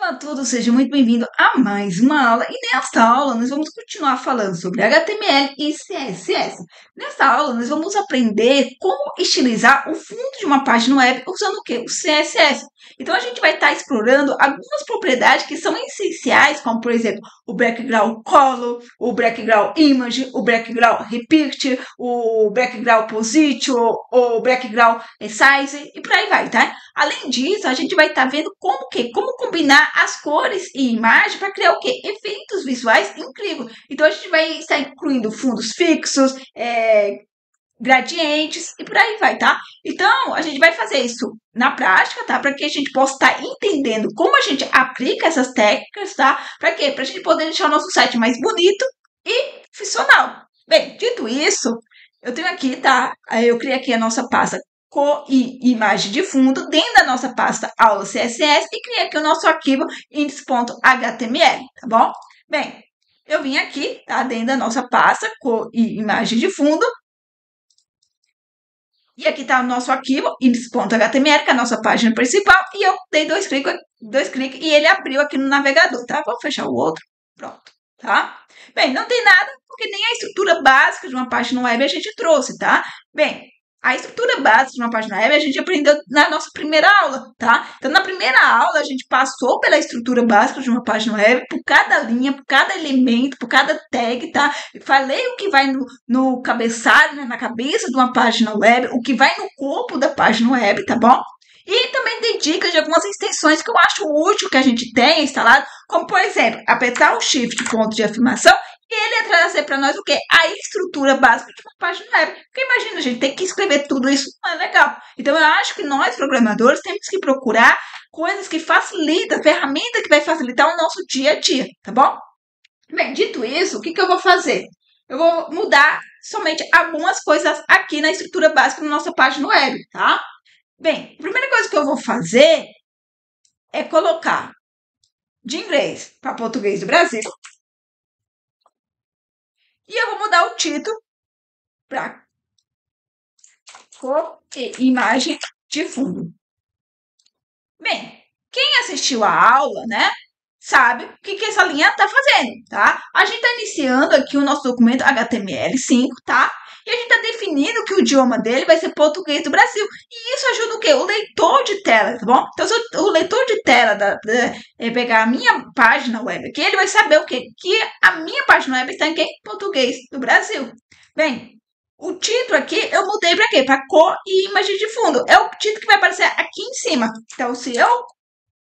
Olá a todos, seja muito bem-vindo a mais uma aula. E nesta aula nós vamos continuar falando sobre HTML e CSS. Nesta aula nós vamos aprender como estilizar o fundo de uma página web usando o quê? O CSS. Então a gente vai estar explorando algumas propriedades que são essenciais, como por exemplo o background color, o background image, o background repeat, o background position, o background size e por aí vai, tá? Além disso, a gente vai estar vendo como combinar as cores e imagem para criar o quê? Efeitos visuais incríveis. Então, a gente vai estar incluindo fundos fixos, gradientes e por aí vai, tá? Então, a gente vai fazer isso na prática, tá? Para que a gente possa estar entendendo como a gente aplica essas técnicas, tá? Para quê? Para a gente poder deixar o nosso site mais bonito e funcional. Bem, dito isso, eu tenho aqui, tá? Eu criei aqui a nossa pasta cor e imagem de fundo dentro da nossa pasta aula CSS e criei aqui o nosso arquivo index.html, tá bom? Bem, eu vim aqui, tá? Dentro da nossa pasta cor e imagem de fundo. E aqui está o nosso arquivo index.html, que é a nossa página principal, e eu dei dois cliques e ele abriu aqui no navegador, tá? Vou fechar o outro, pronto, tá? Bem, não tem nada, porque nem a estrutura básica de uma página web a gente trouxe, tá? Bem, a estrutura básica de uma página web a gente aprendeu na nossa primeira aula, tá? Então, na primeira aula, a gente passou pela estrutura básica de uma página web, por cada linha, por cada elemento, por cada tag, tá? Falei o que vai no cabeçalho, né, na cabeça de uma página web, o que vai no corpo da página web, tá bom? E também dei dicas de algumas extensões que eu acho útil que a gente tenha instalado, como, por exemplo, apertar o Shift, ponto de afirmação, e ele ia trazer para nós o quê? A estrutura básica de uma página web. Porque imagina, a gente tem que escrever tudo isso, não é legal. Então, eu acho que nós, programadores, temos que procurar coisas que facilitam, ferramenta que vai facilitar o nosso dia a dia, tá bom? Bem, dito isso, o que eu vou fazer? Eu vou mudar somente algumas coisas aqui na estrutura básica da nossa página web, tá? Bem, a primeira coisa que eu vou fazer é colocar de inglês para português do Brasil. E eu vou mudar o título para cor e imagem de fundo. Bem, quem assistiu a aula, né, sabe o que essa linha está fazendo, tá? A gente está iniciando aqui o nosso documento HTML5, tá? E a gente está definindo que o idioma dele vai ser português do Brasil. E isso ajuda o quê? O leitor de tela, tá bom? Então, se o leitor de tela pegar a minha página web aqui, ele vai saber o quê? Que a minha página web está em quê? Português do Brasil. Bem, o título aqui eu mudei para quê? Para cor e imagem de fundo. É o título que vai aparecer aqui em cima. Então, se eu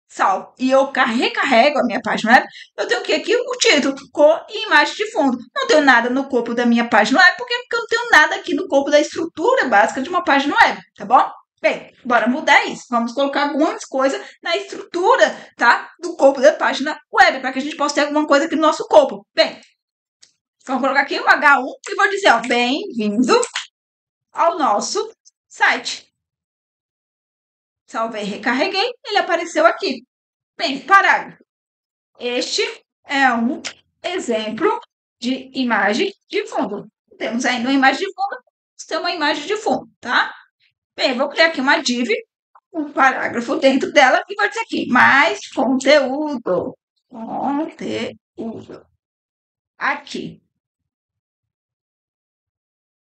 salvo e eu recarrego a minha página web, eu tenho aqui o título, cor e imagem de fundo. Não tenho nada no corpo da minha página web, porque eu não tenho nada aqui no corpo da estrutura básica de uma página web, tá bom? Bem, bora mudar isso. Vamos colocar algumas coisas na estrutura, tá? Do corpo da página web, para que a gente possa ter alguma coisa aqui no nosso corpo. Bem, vamos colocar aqui o H1 e vou dizer, ó, bem-vindo ao nosso site. Salvei, recarreguei, ele apareceu aqui. Bem, parágrafo. Este é um exemplo de imagem de fundo. Temos ainda uma imagem de fundo, temos uma imagem de fundo, tá? Bem, vou criar aqui uma div, um parágrafo dentro dela e vou dizer aqui, mais conteúdo. Conteúdo. Aqui.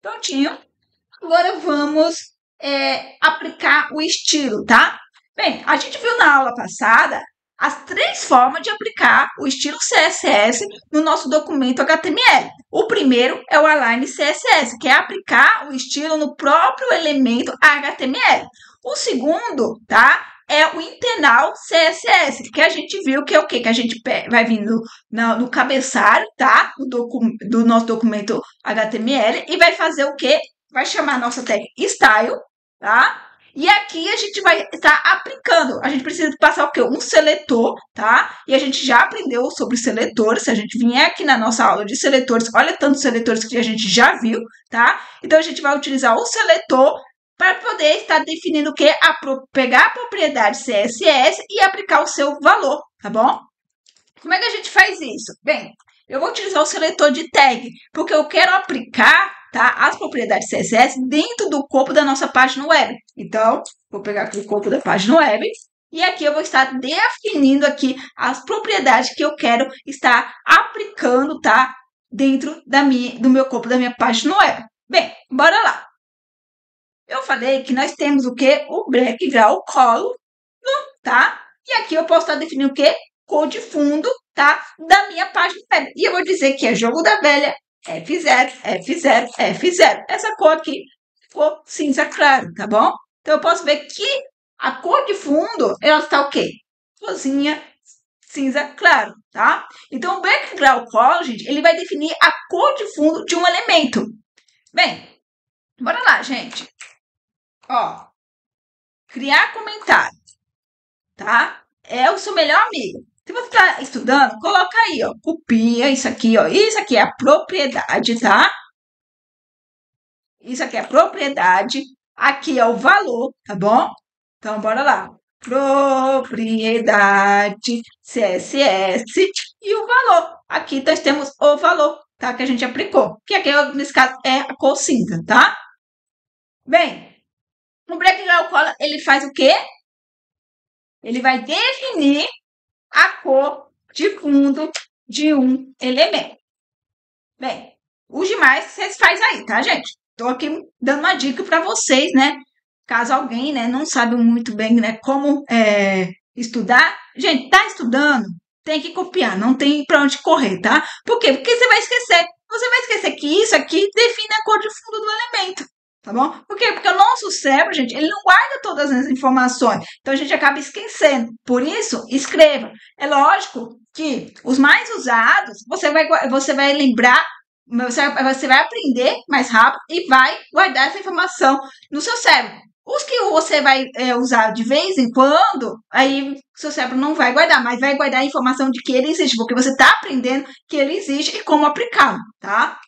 Prontinho. Agora vamos aplicar o estilo, tá? Bem, a gente viu na aula passada as 3 formas de aplicar o estilo CSS no nosso documento HTML. O primeiro é o Align CSS, que é aplicar o estilo no próprio elemento HTML. O segundo, tá? É o internal CSS, que a gente viu que é o quê? Que a gente vai vir no cabeçalho, tá? Do nosso documento HTML e vai fazer o quê? Vai chamar a nossa tag style, tá? E aqui a gente vai estar aplicando. A gente precisa passar o quê? Um seletor, tá? E a gente já aprendeu sobre seletores. Se a gente vier aqui na nossa aula de seletores, olha tantos seletores que a gente já viu, tá? Então, a gente vai utilizar o seletor para poder estar definindo o quê? Pegar a propriedade CSS e aplicar o seu valor, tá bom? Como é que a gente faz isso? Bem, eu vou utilizar o seletor de tag, porque eu quero aplicar, tá, as propriedades CSS dentro do corpo da nossa página web. Então, vou pegar aqui o corpo da página web E aqui eu vou estar definindo aqui as propriedades que eu quero estar aplicando, tá? Dentro do meu corpo, da minha página web. Bem, bora lá. Eu falei que nós temos o quê? O background color, tá? E aqui eu posso estar definindo o quê? Cor de fundo, tá? Da minha página web. E eu vou dizer que é jogo da velha, F0, F0, F0. Essa cor aqui ficou cinza claro, tá bom? Então eu posso ver que a cor de fundo, ela está o quê? Rosinha, cinza claro, tá? Então o background color, gente, ele vai definir a cor de fundo de um elemento. Bem, bora lá, gente. Ó, criar comentário, tá? É o seu melhor amigo. Se você está estudando, coloca aí, ó, copia isso aqui, ó. Isso aqui é a propriedade, tá? Isso aqui é a propriedade. Aqui é o valor, tá bom? Então, bora lá. Propriedade, CSS e o valor. Aqui nós temos o valor, tá? Que a gente aplicou. Que aqui, nesse caso, é a cor cinza, tá? Bem, o background color, ele faz o quê? Ele vai definir a cor de fundo de um elemento. Bem, os demais vocês fazem aí, tá, gente? Tô aqui dando uma dica para vocês, né? Caso alguém, né, não sabe muito bem, né, como estudar. Gente, tá estudando, tem que copiar, não tem para onde correr, tá? Por quê? Porque você vai esquecer. Você vai esquecer que isso aqui define a cor de fundo do elemento. Tá bom? Por quê? Porque o nosso cérebro, gente, ele não guarda todas as informações. Então, a gente acaba esquecendo. Por isso, escreva. É lógico que os mais usados, você vai lembrar, você vai aprender mais rápido e vai guardar essa informação no seu cérebro. Os que você vai usar de vez em quando, aí seu cérebro não vai guardar, mas vai guardar a informação de que ele existe, porque você está aprendendo que ele existe e como aplicá-lo, tá?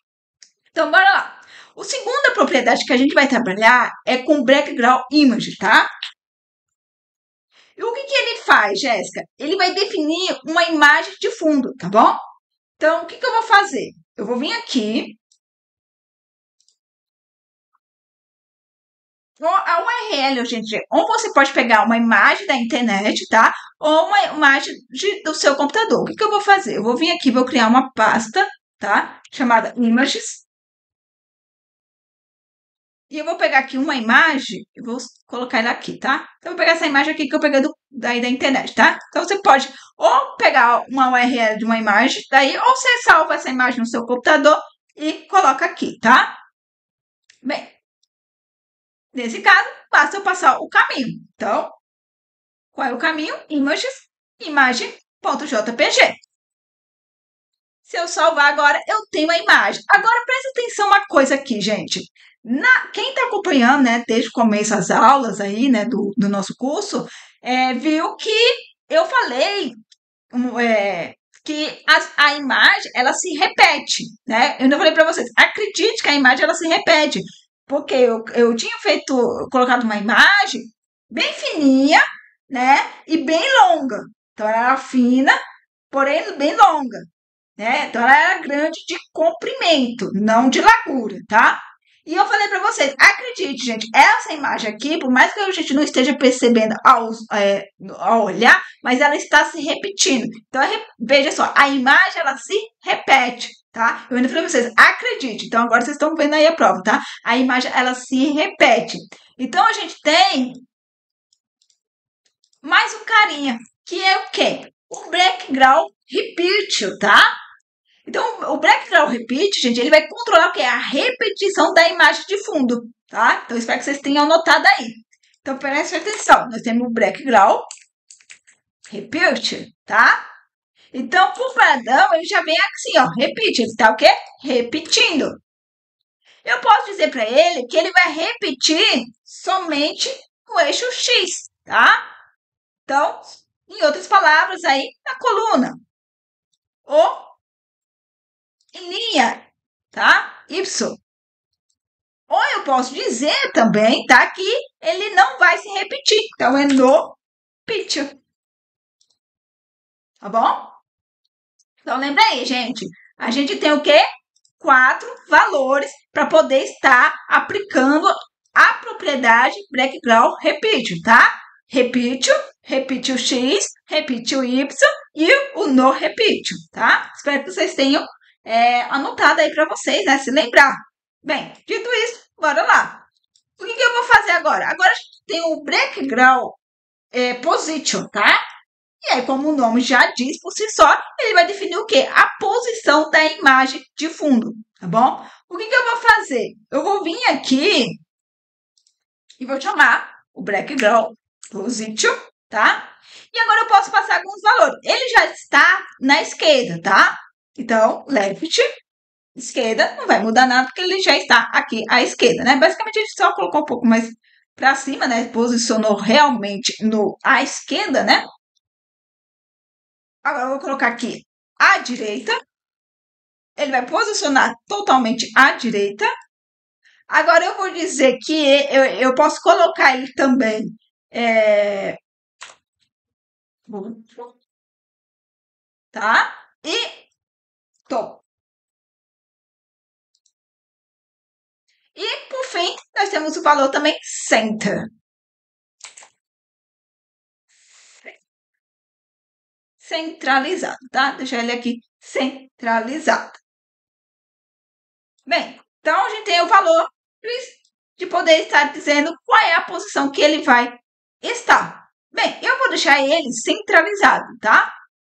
Então, bora lá. A segunda propriedade que a gente vai trabalhar é com background image, tá? E o que ele faz, Jéssica? Ele vai definir uma imagem de fundo, tá bom? Então, o que eu vou fazer? Eu vou vir aqui. A URL, gente, ou você pode pegar uma imagem da internet, tá? Ou uma imagem do seu computador. O que eu vou fazer? Eu vou vir aqui, vou criar uma pasta, tá? Chamada images. E eu vou pegar aqui uma imagem e vou colocar ela aqui, tá? Então, eu vou pegar essa imagem aqui que eu peguei daí da internet, tá? Então, você pode ou pegar uma URL de uma imagem daí, ou você salva essa imagem no seu computador e coloca aqui, tá? Bem, nesse caso, basta eu passar o caminho. Então, qual é o caminho? Images, imagem.jpg. Se eu salvar agora, eu tenho a imagem. Agora, presta atenção uma coisa aqui, gente. Quem está acompanhando, né, desde o começo as aulas aí, né, do nosso curso, viu que eu falei que a imagem, ela se repete, né? Eu não falei para vocês, acredite que a imagem, ela se repete, porque eu tinha colocado uma imagem bem fininha, né, e bem longa. Então, ela era fina, porém bem longa, né? Então, ela era grande de comprimento, não de largura, tá? E eu falei para vocês, acredite, gente, essa imagem aqui, por mais que a gente não esteja percebendo ao olhar, mas ela está se repetindo. Então, veja só, a imagem, ela se repete, tá? Eu ainda falei para vocês, acredite. Então, agora vocês estão vendo aí a prova, tá? A imagem, ela se repete. Então, a gente tem mais um carinha, que é o quê? O background repeat, tá? Então, o background repeat, gente, ele vai controlar o que é a repetição da imagem de fundo, tá? Então, espero que vocês tenham anotado aí. Então, preste atenção. Nós temos o background repeat, tá? Então, por padrão, ele já vem assim, ó, repeat. Ele tá o quê? Repetindo. Eu posso dizer para ele que ele vai repetir somente no eixo X, tá? Então, em outras palavras, aí, na coluna. Ou em linha, tá? Y. Ou eu posso dizer também, tá? Que ele não vai se repetir. Então, é no picture. Tá bom? Então, lembra aí, gente. A gente tem o quê? 4 valores para poder estar aplicando a propriedade background repeat, tá? repeat, repeat o X, repeat o Y e o no repeat, tá? Espero que vocês tenham anotado aí para vocês, né? Se lembrar. Bem, dito isso, bora lá. O que eu vou fazer agora? Agora a gente tem o background position, tá? E aí, como o nome já diz por si só, ele vai definir o quê? A posição da imagem de fundo, tá bom? O que eu vou fazer? Eu vou vir aqui e vou chamar o background position, tá? E agora eu posso passar alguns valores. Ele já está na esquerda, tá? Então, left, esquerda, não vai mudar nada porque ele já está aqui à esquerda, né? Basicamente, a gente só colocou um pouco mais para cima, né? Posicionou realmente à esquerda, né? Agora eu vou colocar aqui à direita. Ele vai posicionar totalmente à direita. Agora eu vou dizer que eu posso colocar ele também tá? E top. E por fim, nós temos o valor também center. Centralizado, tá? Deixar ele aqui centralizado. Bem, então a gente tem o valor de poder estar dizendo qual é a posição que ele vai estar. Bem, eu vou deixar ele centralizado, tá?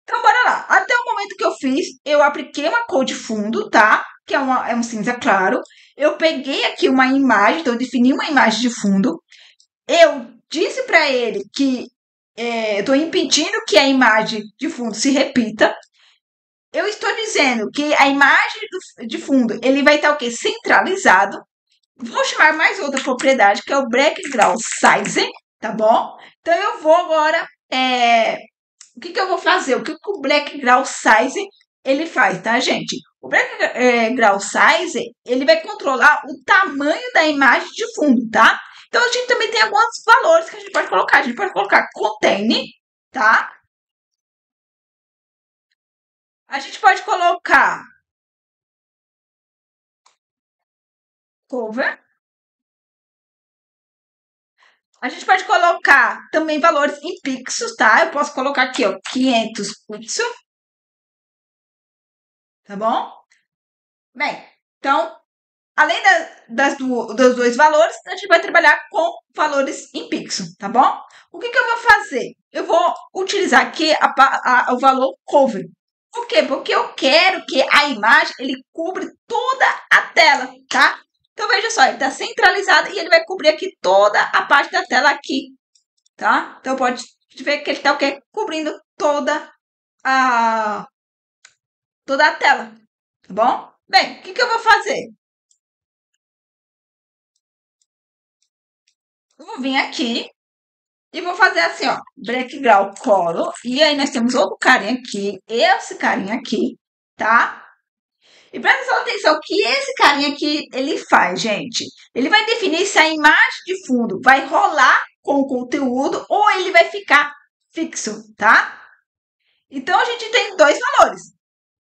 Então, bora lá. Até o momento que eu fiz, eu apliquei uma cor de fundo, tá? Que é um cinza claro. Eu peguei aqui uma imagem, então eu defini uma imagem de fundo. Eu disse para ele que estou impedindo que a imagem de fundo se repita. Eu estou dizendo que a imagem de fundo, ele vai estar o quê? Centralizado. Vou chamar mais outra propriedade, que é o background size, tá bom? Então, eu vou agora... o que eu vou fazer? O que o background size, ele faz, tá, gente? O background size, ele vai controlar o tamanho da imagem de fundo, tá? Então, a gente também tem alguns valores que a gente pode colocar. A gente pode colocar contain, tá? A gente pode colocar cover. A gente pode colocar também valores em pixels, tá? Eu posso colocar aqui, ó, 500 pixels. Tá bom? Bem, então, além dos dois valores, a gente vai trabalhar com valores em pixel, tá bom? O que eu vou fazer? Eu vou utilizar aqui o valor cover. Por quê? Porque eu quero que a imagem, ele cubra toda a tela, tá? Então, veja só, ele está centralizado e ele vai cobrir aqui toda a parte da tela aqui, tá? Então, pode ver que ele está o quê? Cobrindo toda a tela, tá bom? Bem, o que eu vou fazer? Eu vou vir aqui e vou fazer assim, ó, background color. E aí, nós temos outro carinha aqui, esse carinha aqui, tá? E presta atenção que esse carinha aqui, ele faz, gente. Ele vai definir se a imagem de fundo vai rolar com o conteúdo ou ele vai ficar fixo, tá? Então, a gente tem dois valores.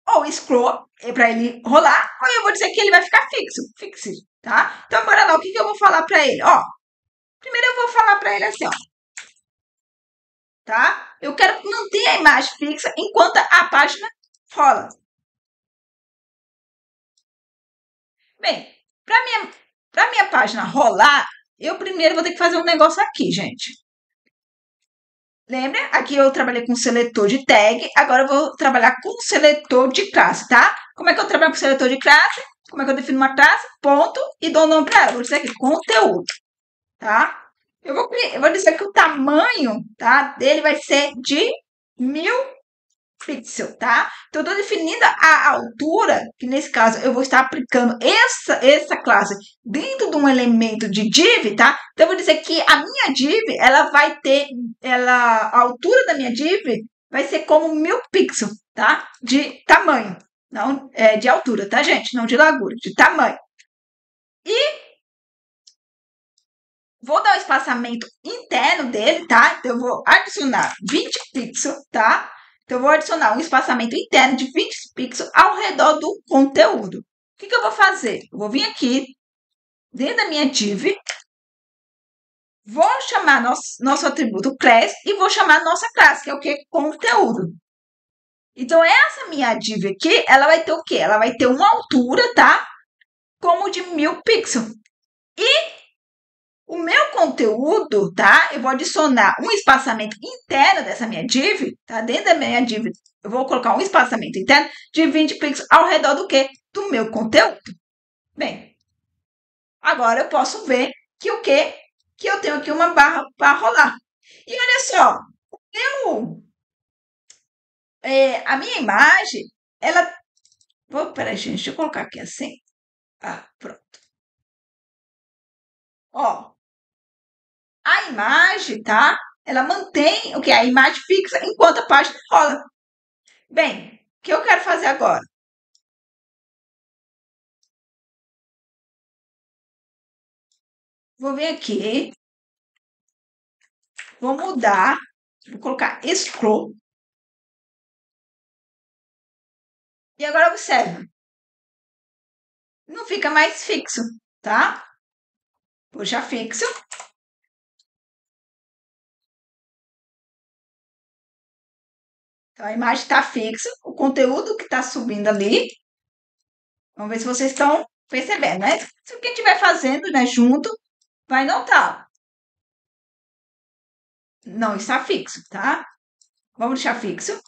Ou scroll, é para ele rolar, ou eu vou dizer que ele vai ficar fixo, tá? Então, bora lá, o que eu vou falar para ele? Ó, primeiro eu vou falar para ele assim, ó. Tá? Eu quero manter a imagem fixa enquanto a página rola. Bem, para minha página rolar, eu primeiro vou ter que fazer um negócio aqui, gente. Lembra? Aqui eu trabalhei com seletor de tag, agora eu vou trabalhar com seletor de classe, tá? Como é que eu trabalho com seletor de classe? Como é que eu defino uma classe? Ponto e dou nome para ela. Vou dizer aqui, conteúdo, tá? Eu vou dizer que o tamanho, tá, dele vai ser de 1000 pixels, tá? Então, eu estou definindo a altura, que nesse caso eu vou estar aplicando essa classe dentro de um elemento de div, tá? Então, eu vou dizer que a minha div, ela vai ter, a altura da minha div vai ser como 1000 pixels, tá? De tamanho, não de altura, tá, gente? Não de largura, de tamanho. E vou dar o espaçamento interno dele, tá? Então, eu vou adicionar 20 pixels, tá? Então, eu vou adicionar um espaçamento interno de 20 pixels ao redor do conteúdo. O que eu vou fazer? Eu vou vir aqui, dentro da minha div, Vou chamar nosso atributo class e vou chamar nossa classe, que é o que? Conteúdo. Então, essa minha div aqui, ela vai ter o quê? Ela vai ter uma altura, tá? Como de 1000 pixels. E o meu conteúdo, tá? Eu vou adicionar um espaçamento interno dessa minha div, tá? Dentro da minha div, eu vou colocar um espaçamento interno de 20 pixels ao redor do quê? Do meu conteúdo. Bem, agora eu posso ver que o quê? Que eu tenho aqui uma barra para rolar. E olha só, a minha imagem, ela... Peraí, gente, deixa eu colocar aqui assim. Ah, pronto. Ó, a imagem, tá? Ela mantém o que? A imagem fixa enquanto a página rola. Bem, o que eu quero fazer agora? Vou vir aqui, vou mudar, vou colocar scroll. E agora observe, não fica mais fixo, tá? Puxa fixo. Então, a imagem está fixa, o conteúdo que está subindo ali. Vamos ver se vocês estão percebendo, né? Se quem estiver fazendo, né, junto, vai notar. Não está fixo, tá? Vamos deixar fixo.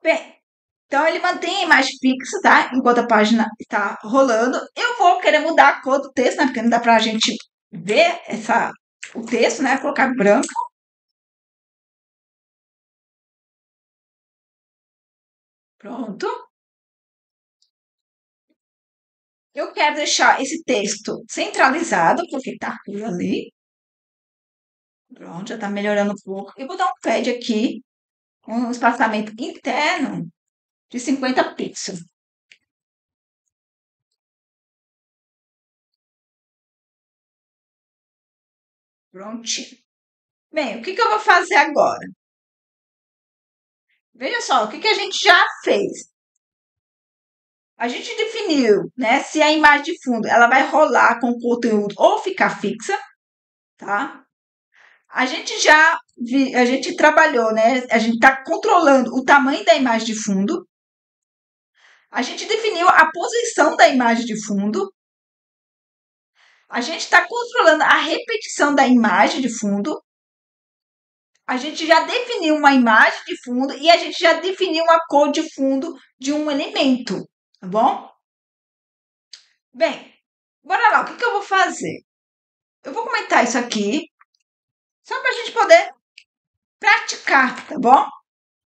Bem, então ele mantém a imagem fixa, tá? Enquanto a página está rolando. Eu vou querer mudar a cor do texto, né? Porque não dá pra gente ver o texto, né? Vou colocar branco. Pronto. Eu quero deixar esse texto centralizado, porque tá tudo ali. Pronto, já tá melhorando um pouco. E vou dar um pad aqui, um espaçamento interno de 50 pixels. Prontinho. Bem, o que eu vou fazer agora? Veja só, o que a gente já fez? A gente definiu, né, se a imagem de fundo ela vai rolar com o conteúdo ou ficar fixa, tá? A gente trabalhou, né? A gente está controlando o tamanho da imagem de fundo. A gente definiu a posição da imagem de fundo. A gente está controlando a repetição da imagem de fundo. A gente já definiu uma imagem de fundo e a gente já definiu uma cor de fundo de um elemento, tá bom? Bem, bora lá, o que eu vou fazer? Eu vou comentar isso aqui, só para a gente poder praticar, tá bom?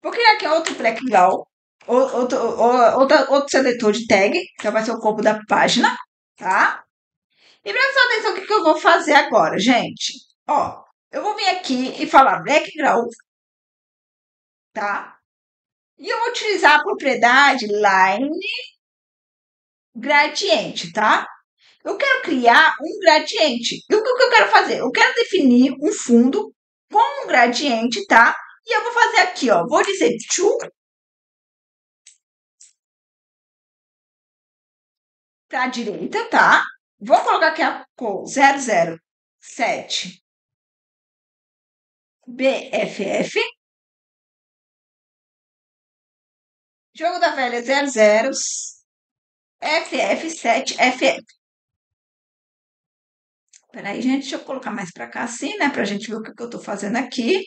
Vou criar aqui outro background, outro seletor de tag, que vai ser o corpo da página, tá? E presta atenção no que eu vou fazer agora, gente. Ó, eu vou vir aqui e falar background, tá? E eu vou utilizar a propriedade line gradiente, tá? Eu quero criar um gradiente. E o que eu quero fazer? Eu quero definir um fundo com um gradiente, tá? E eu vou fazer aqui, ó. Vou dizer to para a direita, tá? Vou colocar aqui a cor 007 BFF. Jogo da velha 00 FF7FF. Peraí, gente, deixa eu colocar mais para cá assim, né? Pra gente ver o que eu tô fazendo aqui.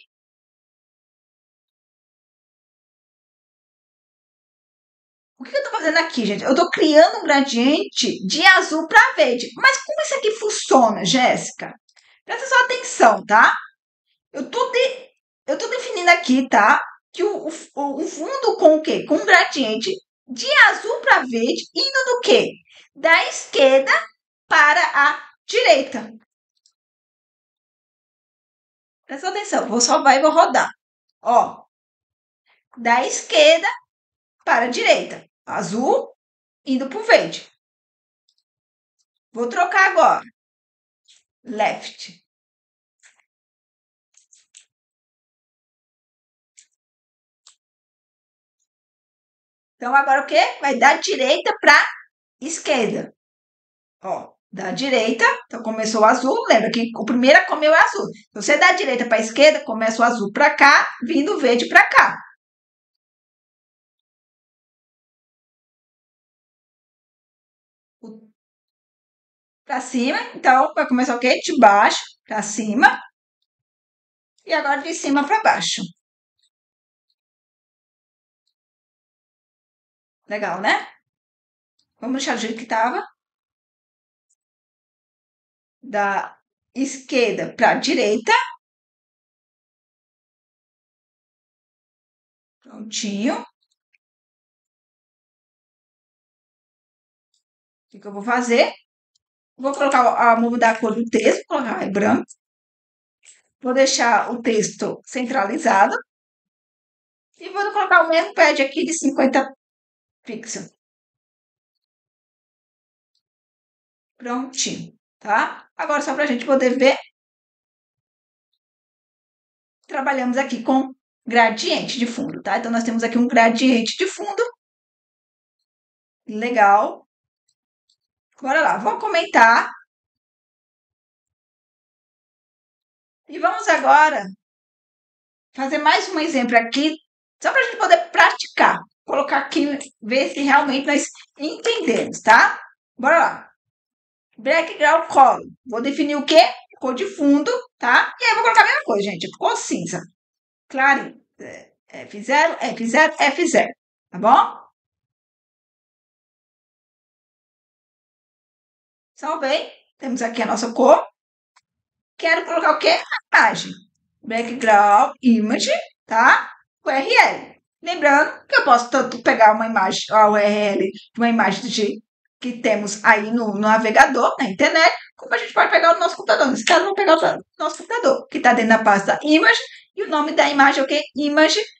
O que eu tô fazendo aqui, gente? Eu tô criando um gradiente de azul para verde. Mas como isso aqui funciona, Jéssica? Presta só atenção, tá? Eu tô definindo aqui, tá? Que o fundo com o quê? Com um gradiente de azul para verde, indo do quê? Da esquerda para a direita. Presta atenção, vou salvar e vou rodar. Ó, da esquerda para a direita. Azul indo para o verde. Vou trocar agora. Left. Então, agora o quê? Vai da direita para esquerda. Ó, da direita, então começou o azul, lembra que o primeiro a comer é o azul. Então, você da direita para a esquerda, começa o azul para cá, vindo o verde para cá. Para cima, então vai começar o quê? De baixo para cima e agora de cima para baixo. Legal, né? Vamos deixar do jeito que estava. Da esquerda para a direita. Prontinho. O que eu vou fazer? Vou colocar, vou mudar a cor do texto, vou colocar em branco. Vou deixar o texto centralizado. E vou colocar o mesmo pad aqui de 50 pixels. Prontinho, tá? Agora, só para a gente poder ver, trabalhamos aqui com gradiente de fundo, tá? Então, nós temos aqui um gradiente de fundo. Legal. Bora lá, vou comentar. E vamos agora fazer mais um exemplo aqui, só para a gente poder praticar. Colocar aqui, ver se realmente nós entendemos, tá? Bora lá. Background color. Vou definir o quê? Cor de fundo, tá? E aí eu vou colocar a mesma coisa, gente. Cor cinza. Claro. F0, F0, F0. Tá bom? Salvei. Temos aqui a nossa cor. Quero colocar o quê? A imagem. Background image, tá? URL. Lembrando que eu posso tanto pegar uma imagem, a URL de uma imagem que temos aí no navegador, na internet, como a gente pode pegar o nosso computador. Nesse caso, vamos pegar o nosso computador, que está dentro da pasta image, e o nome da imagem é o quê? Image.jpg.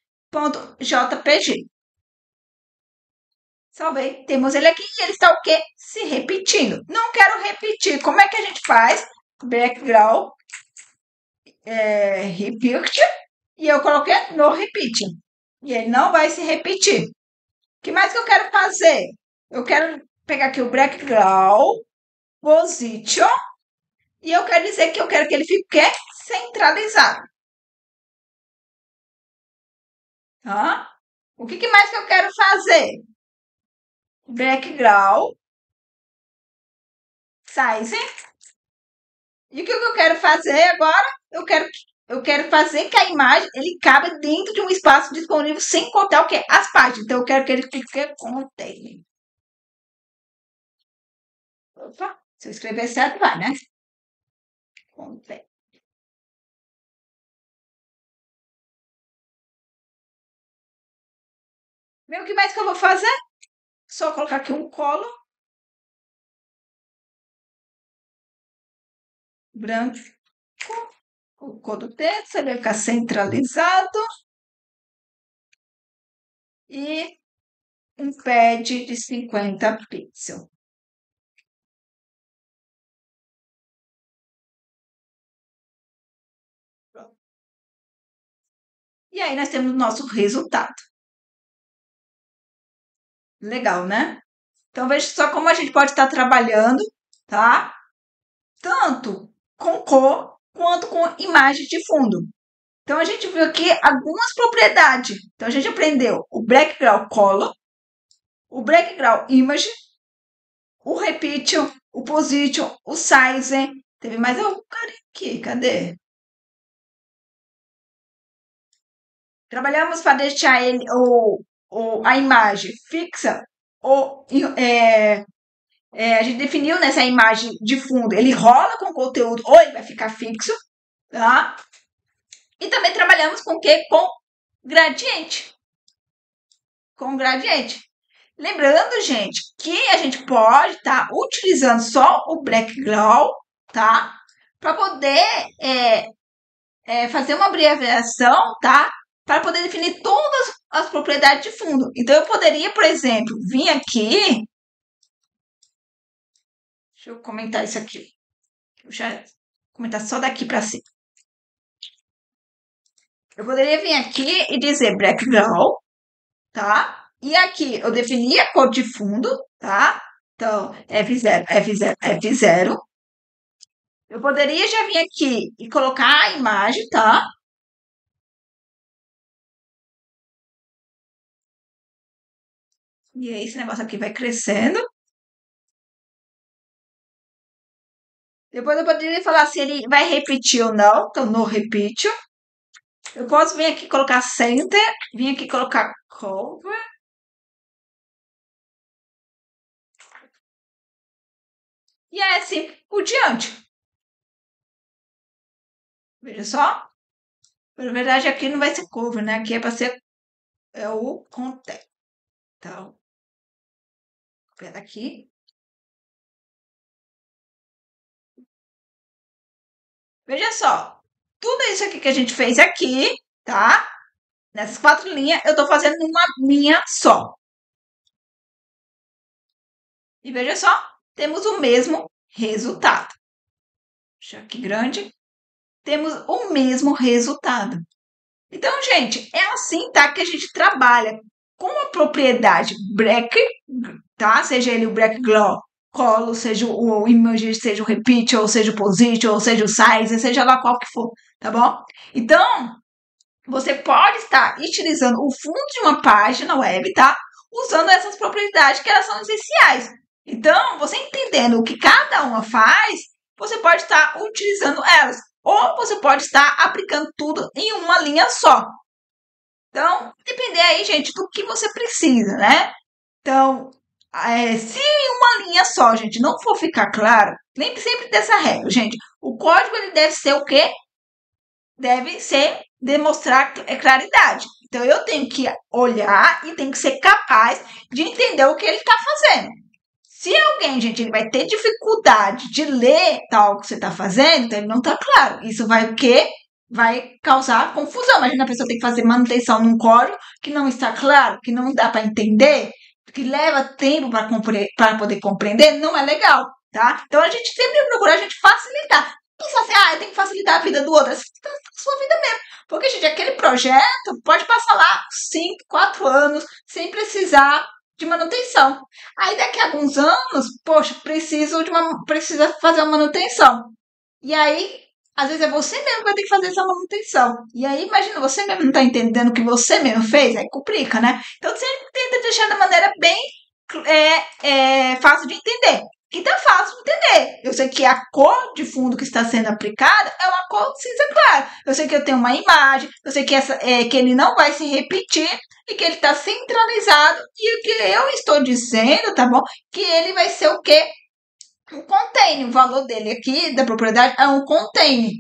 Salvei. Temos ele aqui e ele está o quê? Se repetindo. Não quero repetir. Como é que a gente faz? Background, repeat, e eu coloquei no repeat. E ele não vai se repetir. O que mais que eu quero fazer? Eu quero pegar aqui o background, position, e eu quero dizer que eu quero que ele fique centralizado. Tá? O que mais que eu quero fazer? Background, size. E o que eu quero fazer agora? Eu quero fazer que a imagem ele cabe dentro de um espaço disponível sem contar o quê? As páginas. Então, eu quero que ele fique contém. Opa, se eu escrever certo, vai, né? Contém. Vê o que mais que eu vou fazer? Só colocar aqui um colo branco, o cor do texto, ele vai ficar centralizado. E um pad de 50 pixels. E aí nós temos o nosso resultado. Legal, né? Então, veja só como a gente pode estar trabalhando, tá? Tanto com cor quanto com imagem de fundo. Então, a gente viu aqui algumas propriedades. Então, a gente aprendeu o background color, o background image, o repeat, o position, o size. Teve mais um cara aqui, cadê? Trabalhamos para deixar ele, a imagem fixa, ou, a gente definiu nessa imagem de fundo, ele rola com o conteúdo ou ele vai ficar fixo, tá? E também trabalhamos com o quê? Com gradiente. Com gradiente. Lembrando, gente, que a gente pode estar utilizando só o background, tá? Para poder fazer uma abreviação, tá? Para poder definir todas as propriedades de fundo. Então, eu poderia, por exemplo, vir aqui. Deixa eu comentar isso aqui. Eu já comentar só daqui para cima. Eu poderia vir aqui e dizer background, tá? E aqui eu defini a cor de fundo, tá? Então, F0, F0, F0. Eu poderia já vir aqui e colocar a imagem, tá? E aí esse negócio aqui vai crescendo. Depois eu poderia falar se ele vai repetir ou não. Então, no repeat. Eu posso vir aqui colocar center, vir aqui colocar cover. E é assim por diante. Veja só. Na verdade, aqui não vai ser cover, né? Aqui é para ser o content. Então, espera aqui. Veja só. Tudo isso aqui que a gente fez aqui, tá? Nessas 4 linhas, eu tô fazendo numa linha só. E veja só, temos o mesmo resultado. Deixa aqui grande. Temos o mesmo resultado. Então, gente, é assim, tá? Que a gente trabalha com a propriedade break, tá? Seja ele o break glow, colo, seja o image, seja o repeat, ou seja o position, ou seja o size, seja lá qual que for, tá bom? Então, você pode estar utilizando o fundo de uma página web, tá? Usando essas propriedades que elas são essenciais. Então, você entendendo o que cada uma faz, você pode estar utilizando elas. Ou você pode estar aplicando tudo em uma linha só. Então, depender aí, gente, do que você precisa, né? Então, se em uma linha só, gente, não for ficar claro, lembre sempre dessa regra, gente. O código ele deve ser o quê? Deve ser demonstrar claridade. Então, eu tenho que olhar e tenho que ser capaz de entender o que ele está fazendo. Se alguém, gente, ele vai ter dificuldade de ler tal que você está fazendo, então ele não está claro. Isso vai o quê? Vai causar confusão. Imagina a pessoa tem que fazer manutenção num código que não está claro, que não dá para entender, que leva tempo para poder compreender, não é legal, tá? Então a gente sempre procura a gente facilitar. Pensar assim, eu tenho que facilitar a vida do outro. Facilitar a sua vida mesmo. Porque, gente, aquele projeto pode passar lá 5, 4 anos sem precisar de manutenção. Aí daqui a alguns anos, poxa, precisa fazer uma manutenção. E aí, às vezes é você mesmo que vai ter que fazer essa manutenção. E aí, imagina, você mesmo não está entendendo o que você mesmo fez, aí complica, né? Então sempre tenta deixar da maneira bem fácil de entender. Que tá fácil de entender. Eu sei que a cor de fundo que está sendo aplicada é uma cor cinza clara. Eu sei que eu tenho uma imagem, eu sei que, que ele não vai se repetir e que ele está centralizado. E o que eu estou dizendo, tá bom? Que ele vai ser o quê? Um container. O valor dele aqui, da propriedade, é um container.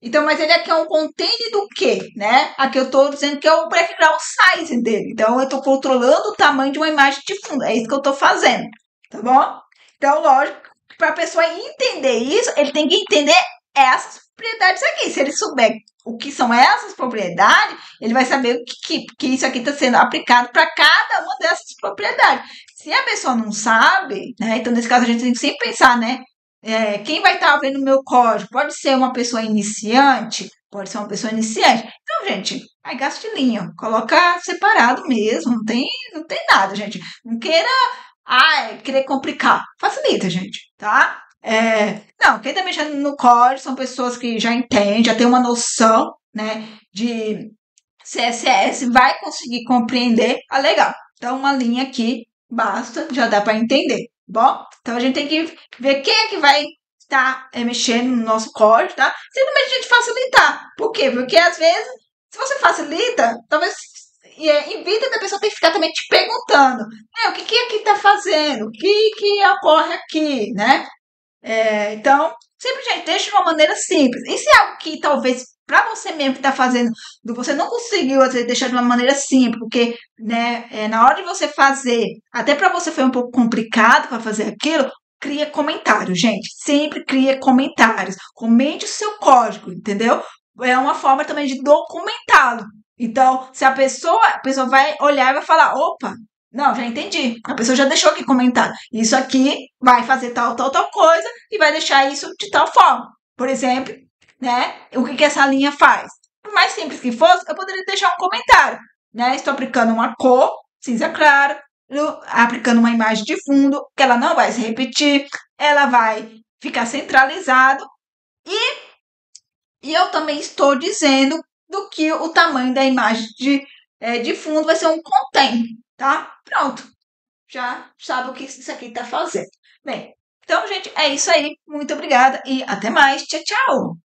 Então, mas ele aqui é um container do quê, né? Aqui eu estou dizendo que é o background size dele. Então, eu estou controlando o tamanho de uma imagem de fundo. É isso que eu estou fazendo, tá bom? Então, lógico, para a pessoa entender isso, ele tem que entender essas propriedades aqui. Se ele souber o que são essas propriedades, ele vai saber que isso aqui está sendo aplicado para cada uma dessas propriedades. Se a pessoa não sabe, né? Então, nesse caso, a gente tem que sempre pensar, né? Quem vai estar vendo o meu código? Pode ser uma pessoa iniciante? Pode ser uma pessoa iniciante. Então, gente, aí gasto de linha. Coloca separado mesmo. Não tem nada, gente. Não queira querer complicar. Facilita, gente, tá? Não, quem tá mexendo no código são pessoas que já entendem, já tem uma noção, né, de CSS, vai conseguir compreender. Legal. Então, uma linha aqui basta, já dá para entender, bom? Então, a gente tem que ver quem é que vai estar mexendo no nosso código, tá? Simplesmente a gente facilitar. Por quê? Porque, às vezes, se você facilita, talvez evita da pessoa ter que ficar também te perguntando, o que aqui está fazendo? O que ocorre aqui, né? Então, simplesmente deixa de uma maneira simples. E se é algo que talvez para você mesmo que está fazendo, você não conseguiu às vezes, deixar de uma maneira simples, porque né, na hora de você fazer, até para você foi um pouco complicado para fazer aquilo, cria comentários, gente. Sempre cria comentários. Comente o seu código, entendeu? É uma forma também de documentá-lo. Então, se a pessoa vai olhar e vai falar, opa, não, já entendi. A pessoa já deixou aqui comentado. Isso aqui vai fazer tal coisa e vai deixar isso de tal forma. Por exemplo, né? O que essa linha faz? Por mais simples que fosse, eu poderia deixar um comentário, né? Estou aplicando uma cor cinza clara, aplicando uma imagem de fundo, que ela não vai se repetir, ela vai ficar centralizado. E eu também estou dizendo do que o tamanho da imagem de fundo vai ser um content, tá? Pronto, já sabe o que isso aqui está fazendo. Bem, então, gente, é isso aí. Muito obrigada e até mais. Tchau, tchau!